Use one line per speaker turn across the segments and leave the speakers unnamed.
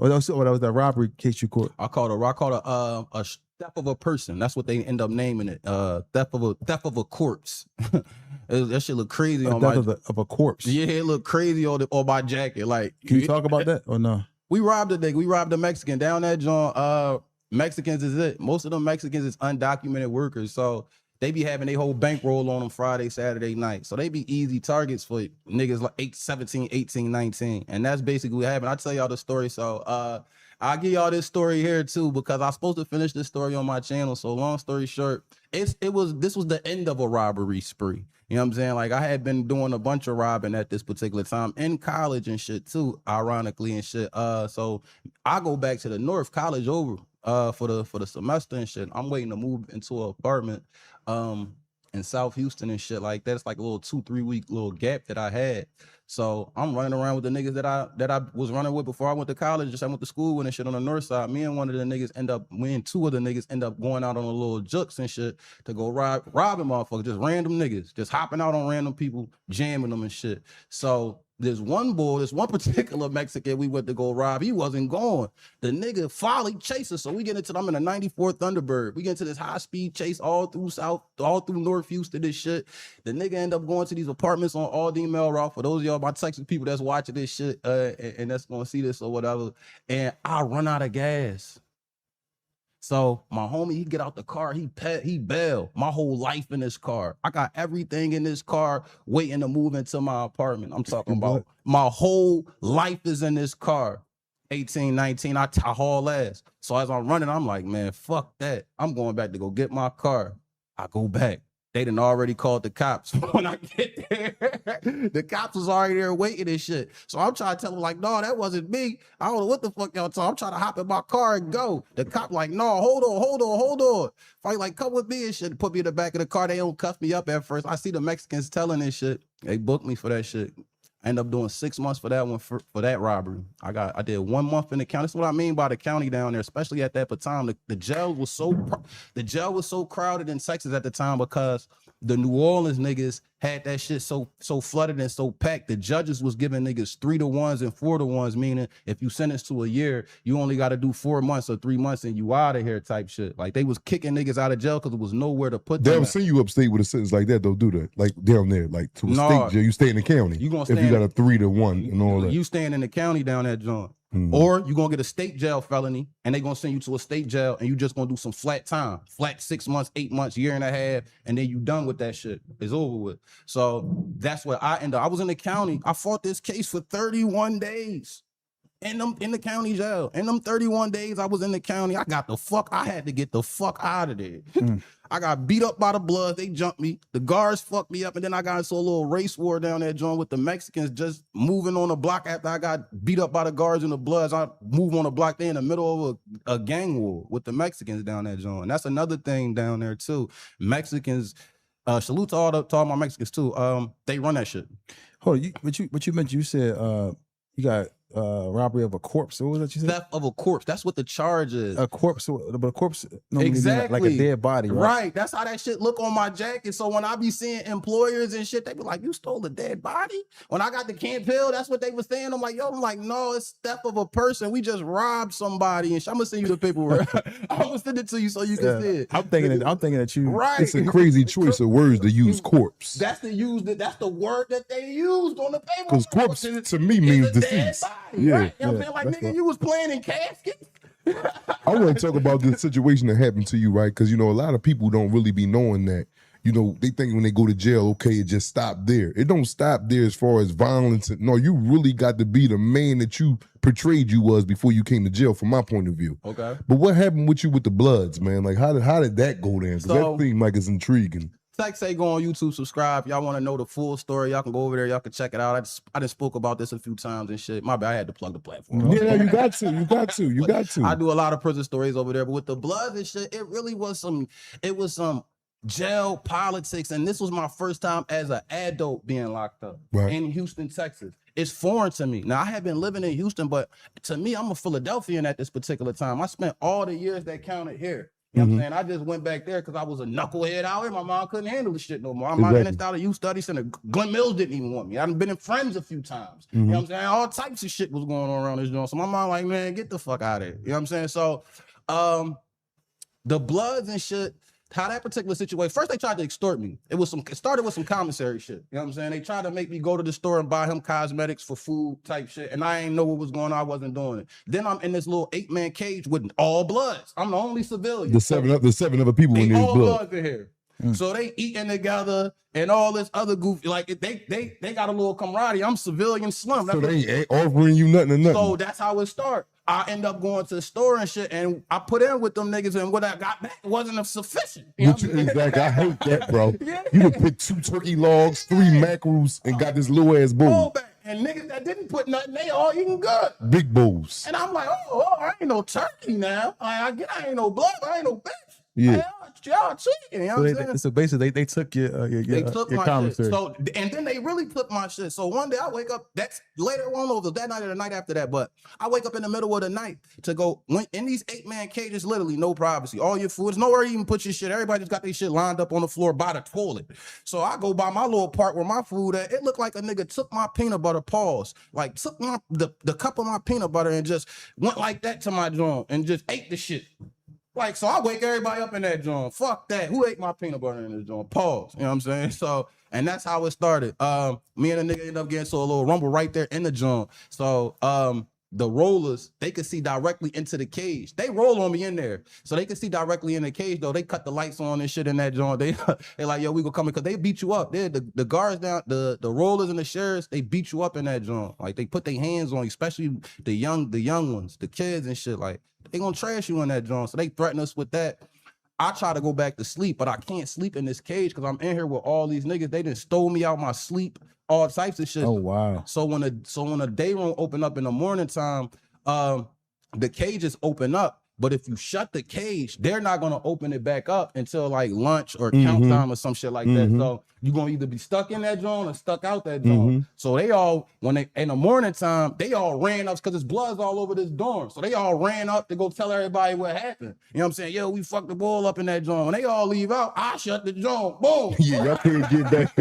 Or that was that robbery case you caught?
I called a theft of a person. That's what they end up naming it. Theft of a corpse. That shit look crazy on my
of a corpse.
Yeah, it look crazy on my jacket. Like,
can you talk about that or no?
We robbed a nigga. We robbed a Mexican down that joint. Mexicans is it. Most of them Mexicans is undocumented workers. So they be having their whole bankroll on them Friday, Saturday night. So they be easy targets for niggas like 17, 18, 19. And that's basically what happened. I'll tell y'all the story. So I'll give y'all this story here too, because I'm supposed to finish this story on my channel. So long story short, this was the end of a robbery spree. You know what I'm saying? Like, I had been doing a bunch of robbing at this particular time in college and shit too, ironically and shit. So I go back to the North, college over for the semester and shit. I'm waiting to move into an apartment in South Houston and shit like that. It's like a little 2-3 week little gap that I had. So I'm running around with the niggas that I was running with before I went to college. Just I went to school with and shit on the north side. Me and two of the niggas end up going out on a little jukes and shit to go robbing motherfuckers, just random niggas, just hopping out on random people, jamming them and shit. So this one particular Mexican we went to go rob, he wasn't going. The nigga folly chased us. So we get into them in a 94 Thunderbird. We get into this high speed chase all through North Houston, this shit. The nigga end up going to these apartments on Aldine Melrock. For those of y'all, my Texas people that's watching this shit and that's gonna see this or whatever. And I run out of gas. So my homie, he get out the car, he bail. My whole life in this car. I got everything in this car waiting to move into my apartment. I'm talking about my whole life is in this car. 18, 19, I haul ass. So as I'm running, I'm like, man, fuck that. I'm going back to go get my car. I go back. They done already called the cops. When I get there, the cops was already there waiting and shit. So I'm trying to tell them like, no, that wasn't me. I don't know what the fuck y'all talking. I'm trying to hop in my car and go. The cop like, no, hold on. Fight like, come with me and shit. Put me in the back of the car. They don't cuff me up at first. I see the Mexicans telling this shit. They booked me for that shit. I ended up doing 6 months for that one, for that robbery. I did 1 month in the county. That's what I mean by the county down there, especially at that time. The jail was so crowded in Texas at the time because the New Orleans niggas had that shit so flooded and so packed. The judges was giving niggas 3-to-1s and 4-to-1s, meaning if you sentenced to a year, you only got to do 4 months or 3 months and you out of here type shit. Like, they was kicking niggas out of jail because there was nowhere to put them.
They don't send you upstate with a sentence like that, though, do they? Like down there, like to a state jail. You stay in the county.
You gonna
if you got a 3-to-1 and all that.
You staying in the county down that joint. Or you're gonna get a state jail felony and they're gonna send you to a state jail and you just gonna do some flat time, flat 6 months, 8 months, year and a half, and then you done with that shit. It's over with. So that's what I ended up. I was in the county. I fought this case for 31 days. In the county jail. In them 31 days I was in the county, I had to get the fuck out of there. I got beat up by the Bloods. They jumped me. The guards fucked me up. And then I got into a little race war down there, joint with the Mexicans just moving on the block after I got beat up by the guards and the Bloods. I moved on the block there in the middle of a gang war with the Mexicans down there, joint. And that's another thing down there too. Mexicans, salute to all my Mexicans too. They run that shit.
Hold on, what you mentioned, you said you got robbery of a corpse. What was that you said?
Theft of a corpse. That's what the charge is.
A corpse, but a corpse,
exactly,
like a dead body,
right? That's how that shit look on my jacket. So when I be seeing employers and shit, they be like, "You stole a dead body." When I got the Camp Hill, that's what they was saying. I'm like, no, it's theft of a person. We just robbed somebody, and I'm gonna send you the paperwork. I'm gonna send it to you so you can see it.
I'm thinking that you.
Right.
It's a crazy choice of words to use corpse.
That's the word that they used on the paper.
Because corpse to me means deceased.
Yeah, right? You know what I'm saying? Like, nigga, you was playing in caskets.
I want to talk about this situation that happened to you, right? Because, a lot of people don't really be knowing that. They think when they go to jail, okay, it just stopped there. It don't stop there as far as violence. No, you really got to be the man that you portrayed you was before you came to jail, from my point of view.
Okay.
But what happened with you with the Bloods, man? Like, how did that go down? Because that seemed like it's intriguing.
TEX SAYGO on YouTube, subscribe. Y'all want to know the full story, y'all can go over there, y'all can check it out. I just spoke about this a few times and shit. My bad, I had to plug the platform.
Yeah, you got to.
I do a lot of prison stories over there, but with the Bloods and shit, it was some jail politics, and this was my first time as an adult being locked up in Houston, Texas. It's foreign to me. Now, I have been living in Houston, but to me, I'm a Philadelphian at this particular time. I spent all the years that counted here. You know what I'm saying? I just went back there because I was a knucklehead out here. My mom couldn't handle the shit no more. I'm out in and out of youth study center. Glenn Mills didn't even want me. I've been in Friends a few times. You know what I'm saying? All types of shit was going on around this joint. So my mom like, man, get the fuck out of here. You know what I'm saying? So the Bloods and shit, how that particular situation, first they tried to extort me. It started with some commissary shit. You know what I'm saying? They tried to make me go to the store and buy him cosmetics for food type shit. And I ain't know what was going on. I wasn't doing it. Then I'm in this little 8-man cage with all Bloods. I'm the only civilian.
The seven other people in
they
this
all
blood.
Bloods in here. So they eating together and all this other goofy, like they got a little camaraderie. I'm civilian slum.
So they ain't offering you nothing or nothing.
So that's how it started. I end up going to the store and shit, and I put in with them niggas, and what I got back wasn't sufficient. You know what I mean?
Exactly. I hate that, bro.
Yeah.
You done picked 2 turkey logs, 3 mackerels, and got this little ass bowl.
All back. And niggas that didn't put nothing, they all eating good.
Big bowls.
And I'm like, I ain't no turkey now. I ain't no blood, I ain't no bitch.
Yeah.
Y'all cheating. You know what I'm saying?
So basically, they took your
my
commissary.
shit. So, and then they really took my shit. So one day I wake up, that's later on over that night or the night after that, but I wake up in the middle of the night to go in these 8-man cages, literally no privacy. All your food, there's nowhere to even put your shit. Everybody just got their shit lined up on the floor by the toilet. So I go by my little part where my food at. It looked like a nigga took my peanut butter, like took the cup of my peanut butter and just went like that to my joint and just ate the shit. Like, so I wake everybody up in that joint. Fuck that. Who ate my peanut butter in this joint? Pause. You know what I'm saying? So, and that's how it started. Me and the nigga ended up getting to a little rumble right there in the joint. So, the rollers, they could see directly into the cage. They roll on me in there. So they could see directly in the cage, though. They cut the lights on and shit in that joint. They like, yo, we gonna come in, because they beat you up. The guards down, the rollers and the sheriffs, they beat you up in that joint. Like, they put their hands on you, especially the young ones, the kids and shit. Like, they gonna trash you in that joint. So they threaten us with that. I try to go back to sleep, but I can't sleep in this cage because I'm in here with all these niggas. They done stole me out my sleep, all types of shit.
Oh wow.
So when the day room open up in the morning time, the cages open up. But if you shut the cage, they're not gonna open it back up until like lunch or count time or some shit like that. So you're gonna either be stuck in that joint or stuck out that joint. So they all, when they in the morning time, they all ran up because there's bloods all over this dorm. So they all ran up to go tell everybody what happened. You know what I'm saying? Yo, we fucked the ball up in that joint. When they all leave out, I shut the joint. Boom.
Yeah, y'all can't get back.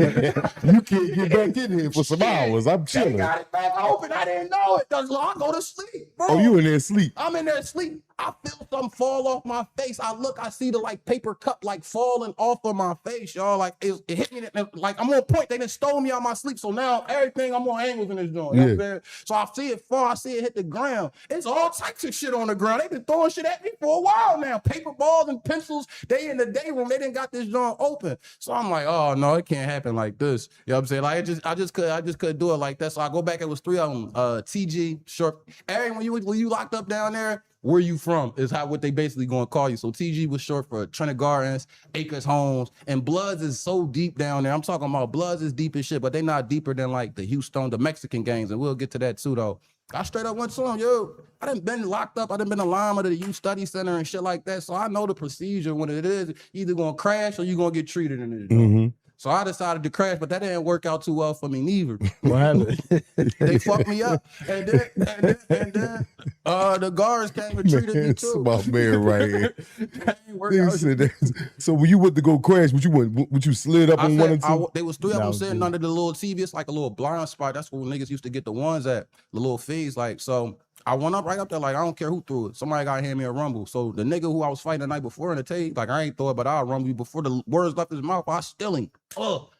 You can't get back in here for some hours. I'm
They
chilling.
got it back open. I didn't know it. I go to sleep. Bro.
Oh, you in there asleep?
I'm in there asleep. I feel something fall off my face. I look, I see the like paper cup like falling off of my face, y'all. Like it hit me like I'm on point. They done stole me out my sleep. So now everything I'm on angles in this joint. You know what I'm saying? So I see it fall, I see it hit the ground. It's all types of shit on the ground. They've been throwing shit at me for a while now. Paper balls and pencils. They in the day room. They didn't got this joint open. So I'm like, oh no, it can't happen like this. You know what I'm saying? Like I just couldn't do it like that. So I go back, it was 3 of them. TG, short. Aaron, when you locked up down there, where you from is what they basically gonna call you. So TG was short for Trinity Gardens, Acres Homes, and Bloods is so deep down there. I'm talking about Bloods is deep as shit, but they not deeper than like the Houston, the Mexican gangs, and we'll get to that too though. I straight up went to them, yo, I done been locked up, I done been a lineman of the youth study center and shit like that, so I know the procedure when it is, either gonna crash or you gonna get treated in it. So I decided to crash, but that didn't work out too well for me neither.
What happened?
They fucked me up, and then the guards came and treated me
It's
too.
my man right here.
That ain't work
They
out.
said that- So when you went to go crash, what you slid up on one and two?
There was 3 of them sitting under the little TV. It's like a little blind spot. That's where niggas used to get the ones at, the little fees. Like, so I went up right up there, like, I don't care who threw it. Somebody got to hand me a rumble. So the nigga who I was fighting the night before in the tape, like, I ain't throw it, but I'll rumble you. Before the words left his mouth, I still him.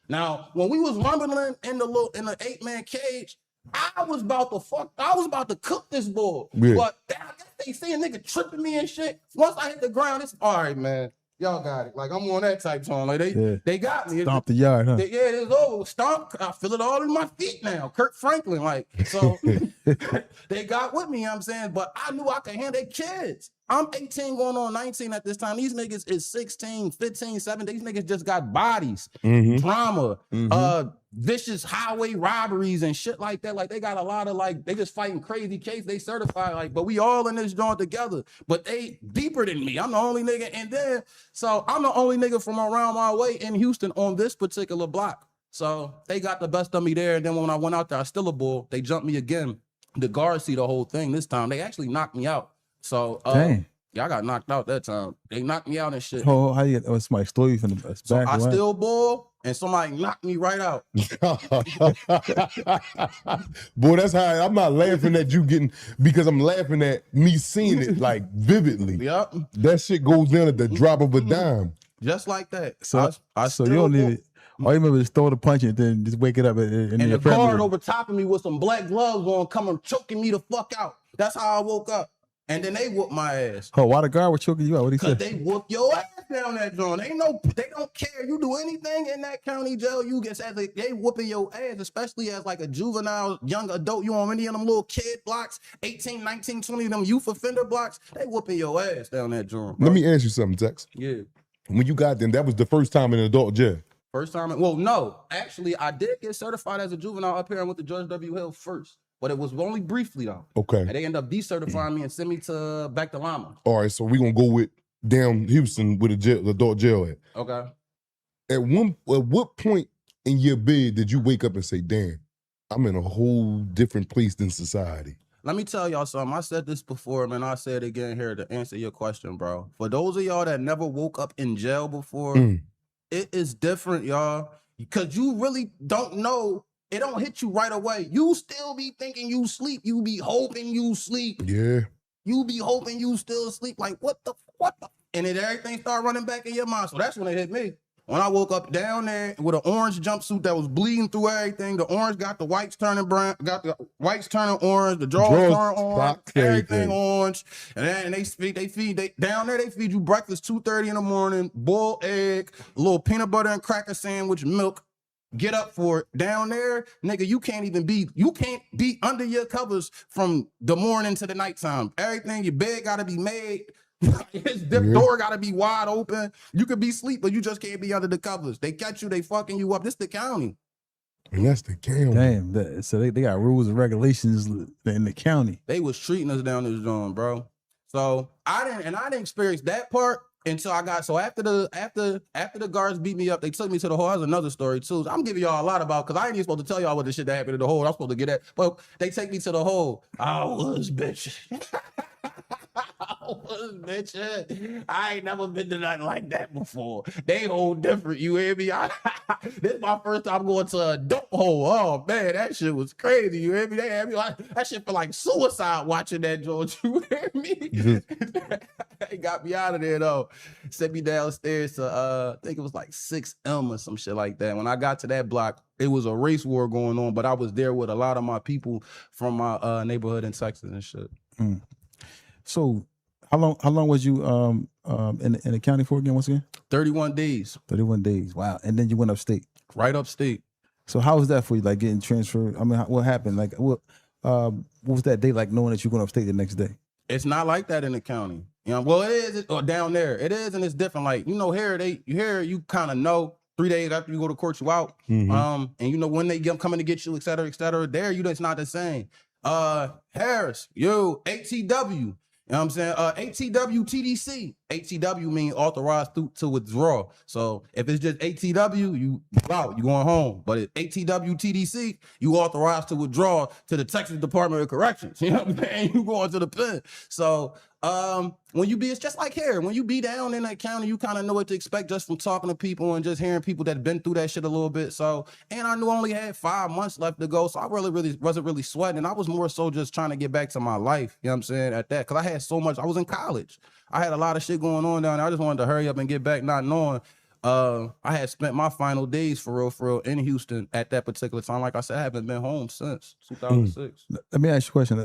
Now, when we was rumbling in the 8-man cage, I was about to cook this bull.
Yeah.
But I guess they see a nigga tripping me and shit. Once I hit the ground, it's all right, man. Y'all got it. Like, I'm on that type song. Like, they got me.
Stomp the yard, huh?
It's over. Stomp. I feel it all in my feet now. Kirk Franklin, like, so they got with me, you know what I'm saying? But I knew I could handle their kids. I'm 18 going on 19 at this time. These niggas is 16, 15, 17. These niggas just got bodies, drama, vicious highway robberies and shit like that. Like, they got a lot of, like, they just fighting crazy cases. They certified, like, but we all in this joint together. But they deeper than me. I'm the only nigga. And then, so I'm the only nigga from around my way in Houston on this particular block. So they got the best of me there. And then when I went out there, I still a bull. They jumped me again. The guards see the whole thing this time. They actually knocked me out. So Yeah, I got knocked out that time. They knocked me out and shit.
Oh, how you get? Oh, somebody stole you from the back.
So I
right?
still ball, and somebody knocked me right out.
Boy, that's how I'm not laughing at you getting, because I'm laughing at me seeing it like vividly.
Yep,
That shit goes down at the drop of a dime.
just like that.
So,
I
so
still
you don't
ball.
need it. All you remember is throw the punch and then just wake it up
And the guard over top of me with some black gloves on, coming choking me the fuck out. That's how I woke up. And then they whooped my ass.
Oh, why the guard was choking you out? What he
Cause
said?
they whoop your ass down that joint. They don't care. You do anything in that county jail, you get as they whooping your ass, especially as like a juvenile, young adult. You on any of them little kid blocks, 18, 19, 20 of them youth offender blocks, they whooping your ass down that joint. Bro.
Let me ask you something, Tex.
Yeah.
When you got them, that was the first time in adult jail.
First time. Well, no. Actually, I did get certified as a juvenile up here and went to Judge W. Hill first. But it was only briefly though.
Okay.
And they ended up decertifying me and sent me to back to Lama.
All right, so we're gonna go with down Houston with the adult jail at.
Okay.
At what point in your bed did you wake up and say, damn, I'm in a whole different place than society?
Let me tell y'all something. I said this before, man. I say it again here to answer your question, bro. For those of y'all that never woke up in jail before, it is different, y'all. Because you really don't know. It don't hit you right away. You still be thinking you sleep. You be hoping you sleep.
Yeah.
You be hoping you still sleep. Like, what the? And then everything start running back in your mind. So that's when it hit me. When I woke up down there with an orange jumpsuit that was bleeding through everything, the orange got the whites turning brown, got the whites turning orange, the drawers turning orange, everything orange. And then they down there, they feed you breakfast 2:30 in the morning, boiled egg, a little peanut butter and cracker sandwich, milk. Get up for it. Down there, nigga, you can't be under your covers from the morning to the nighttime. Everything, your bed gotta be made. His door gotta be wide open. You could be asleep, but you just can't be under the covers. They catch you, they fucking you up. This the county.
And that's the county.
Damn. So they got rules and regulations in the county.
They was treating us down this zone, bro. So I didn't experience that part until I got, so after the guards beat me up, they took me to the hole. That's another story too. So I'm giving y'all a lot about, because I ain't even supposed to tell y'all what the shit that happened in the hole. I'm supposed to get that. But they take me to the hole. I was bitch. I ain't never been to nothing like that before. They whole different, you hear me? This is my first time going to a dope hole. Oh man, that shit was crazy. You hear me? They had me like, that shit feel like suicide watching that, George. You hear me? They got me out of there though. Sent me downstairs to I think it was like 6M or some shit like that. When I got to that block, it was a race war going on, but I was there with a lot of my people from my neighborhood in Texas and shit.
So how long was you in the county for again, once again?
31 days.
31 days. Wow. And then you went upstate.
Right upstate.
So how was that for you, like getting transferred? I mean, what happened? Like what was that day like, knowing that you're going upstate the next day?
It's not like that in the county. You know, well, it is, or down there. It is, and it's different. Like, you know, here you kind of know 3 days after you go to court, you out. And you know when they coming to get you, et cetera, et cetera. There, it's not the same. Harris, ATW. You know what I'm saying? ATW TDC. ATW means authorized to withdraw. So if it's just ATW, you out, you going home. But if ATW TDC, you authorized to withdraw to the Texas Department of Corrections. You know what I'm saying? You going to the pen. So when you be, it's just like here. When you be down in that county, you kind of know what to expect just from talking to people and just hearing people that been through that shit a little bit. So, and I knew I only had 5 months left to go. So I really wasn't really sweating. I was more so just trying to get back to my life. You know what I'm saying? At that, because I had so much, I was in college. I had a lot of shit going on down there. I just wanted to hurry up and get back, not knowing I had spent my final days for real in Houston at that particular time. Like I said, I haven't been home since 2006.
Let me ask you a question.